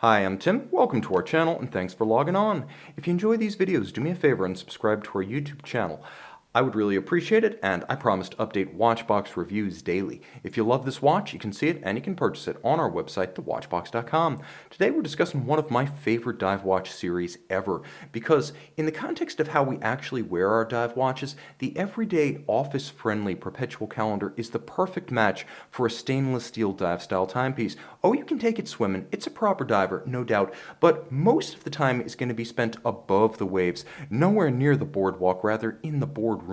Hi, I'm Tim. Welcome to our channel and thanks for logging on. If you enjoy these videos, do me a favor and subscribe to our YouTube channel. I would really appreciate it, and I promise to update Watchbox reviews daily. If you love this watch, you can see it and you can purchase it on our website, thewatchbox.com. Today we're discussing one of my favorite dive watch series ever, because in the context of how we actually wear our dive watches, the everyday office-friendly perpetual calendar is the perfect match for a stainless steel dive style timepiece. Oh, you can take it swimming, it's a proper diver, no doubt, but most of the time is going to be spent above the waves, nowhere near the boardwalk, rather in the boardroom.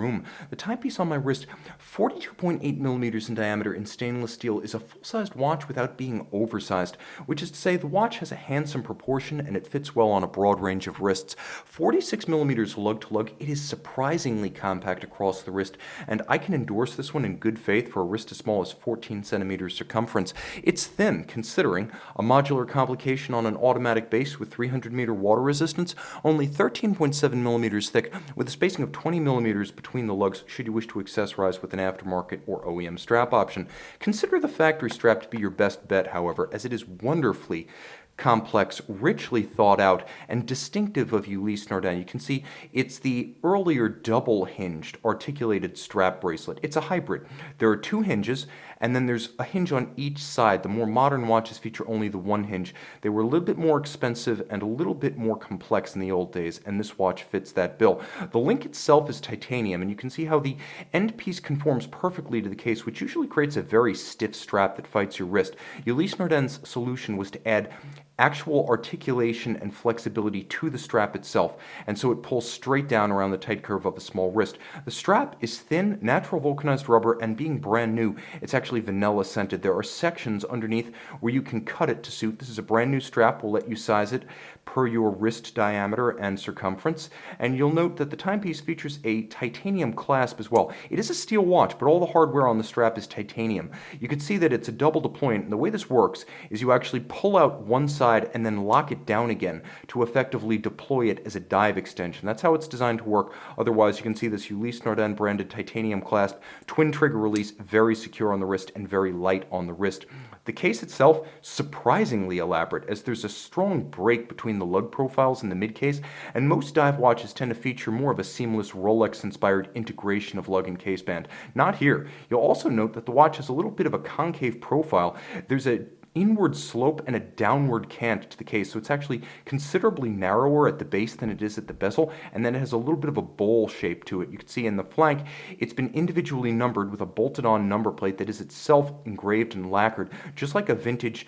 The timepiece on my wrist, 42.8 millimeters in diameter in stainless steel, is a full-sized watch without being oversized, which is to say the watch has a handsome proportion and it fits well on a broad range of wrists. 46 millimeters lug-to-lug, it is surprisingly compact across the wrist, and I can endorse this one in good faith for a wrist as small as 14 centimeters circumference. It's thin, considering a modular complication on an automatic base with 300-meter water resistance, only 13.7 millimeters thick, with a spacing of 20 millimeters between the lugs should you wish to accessorize with an aftermarket or OEM strap option. Consider the factory strap to be your best bet, however, as it is wonderfully complex, richly thought out, and distinctive of Ulysse Nardin. You can see it's the earlier double-hinged articulated strap bracelet. It's a hybrid. There are two hinges, and then there's a hinge on each side. The more modern watches feature only the one hinge. They were a little bit more expensive and a little bit more complex in the old days, and this watch fits that bill. The link itself is titanium, and you can see how the end piece conforms perfectly to the case, which usually creates a very stiff strap that fights your wrist. Ulysse Nardin's solution was to add actual articulation and flexibility to the strap itself, and so it pulls straight down around the tight curve of a small wrist. The strap is thin, natural vulcanized rubber, and being brand new, it's actually vanilla scented. There are sections underneath where you can cut it to suit. This is a brand new strap. We'll let you size it per your wrist diameter and circumference, and you'll note that the timepiece features a titanium clasp as well. It is a steel watch, but all the hardware on the strap is titanium. You can see that it's a double deployant, and the way this works is you actually pull out one side and then lock it down again to effectively deploy it as a dive extension. That's how it's designed to work. Otherwise, you can see this Ulysse Nardin branded titanium clasp, twin trigger release, very secure on the wrist and very light on the wrist. The case itself, surprisingly elaborate, as there's a strong break between the lug profiles in the mid-case, and most dive watches tend to feature more of a seamless Rolex-inspired integration of lug and case band. Not here. You'll also note that the watch has a little bit of a concave profile. There's a inward slope and a downward cant to the case, so it's actually considerably narrower at the base than it is at the bezel, and then it has a little bit of a bowl shape to it. You can see in the flank it's been individually numbered with a bolted on number plate that is itself engraved and lacquered, just like a vintage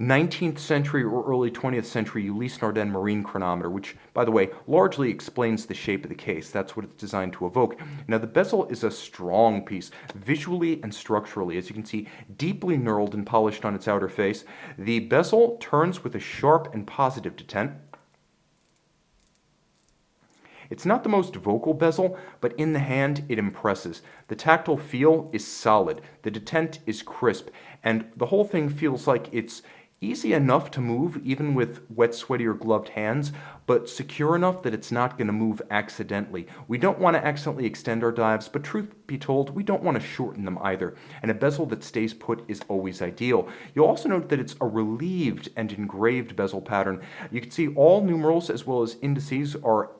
19th century or early 20th century Ulysse Nardin marine chronometer, which, by the way, largely explains the shape of the case. That's what it's designed to evoke. Now, the bezel is a strong piece, visually and structurally. As you can see, deeply knurled and polished on its outer face. The bezel turns with a sharp and positive detent. It's not the most vocal bezel, but in the hand it impresses. The tactile feel is solid, the detent is crisp, and the whole thing feels like it's easy enough to move, even with wet, sweaty, or gloved hands, but secure enough that it's not going to move accidentally. We don't want to accidentally extend our dives, but truth be told, we don't want to shorten them either, and a bezel that stays put is always ideal. You'll also note that it's a relieved and engraved bezel pattern. You can see all numerals as well as indices are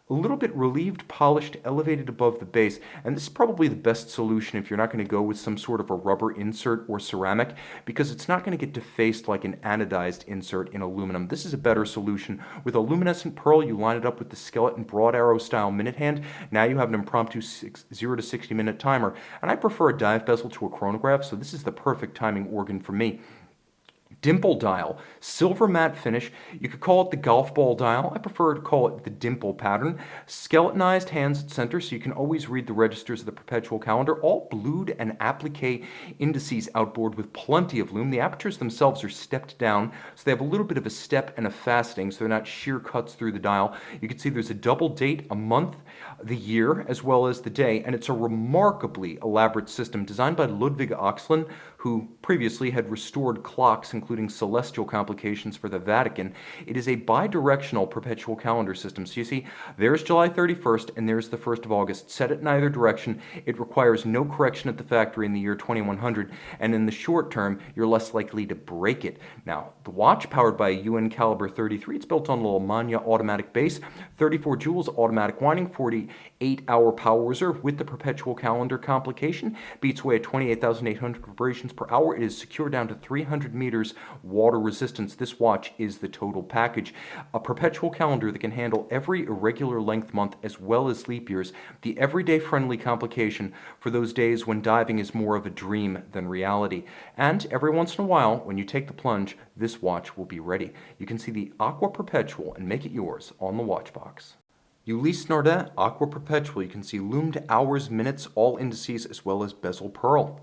a little bit relieved, polished, elevated above the base, and this is probably the best solution if you're not going to go with some sort of a rubber insert or ceramic, because it's not going to get defaced like an anodized insert in aluminum. This is a better solution. With a luminescent pearl, you line it up with the skeleton broad arrow style minute hand. Now you have an impromptu 0 to 60 minute timer, and I prefer a dive bezel to a chronograph, so this is the perfect timing organ for me. Dimple dial, silver matte finish. You could call it the golf ball dial. I prefer to call it the dimple pattern. Skeletonized hands at center, so you can always read the registers of the perpetual calendar. All blued and applique indices outboard with plenty of lume. The apertures themselves are stepped down, so they have a little bit of a step and a faceting, so they're not sheer cuts through the dial. You can see there's a double date, a month, the year, as well as the day, and it's a remarkably elaborate system designed by Ludwig Oxlin, who previously had restored clocks including celestial complications for the Vatican. It is a bidirectional perpetual calendar system. So you see, there's July 31st and there's the 1st of August, set it in either direction. It requires no correction at the factory in the year 2100, and in the short term, you're less likely to break it. Now, the watch, powered by a UN caliber 33, it's built on a little Manya automatic base, 34 joules automatic winding, 48-hour power reserve with the perpetual calendar complication, beats away at 28,800 vibrations per hour. It is secure down to 300 meters water resistance. This watch is the total package. A perpetual calendar that can handle every irregular length month as well as leap years, the everyday friendly complication for those days when diving is more of a dream than reality. And every once in a while, when you take the plunge, this watch will be ready. You can see the Acqua Perpetual and make it yours on the watch box. Ulysse Nardin, Acqua Perpetual. You can see loomed hours, minutes, all indices, as well as bezel pearl.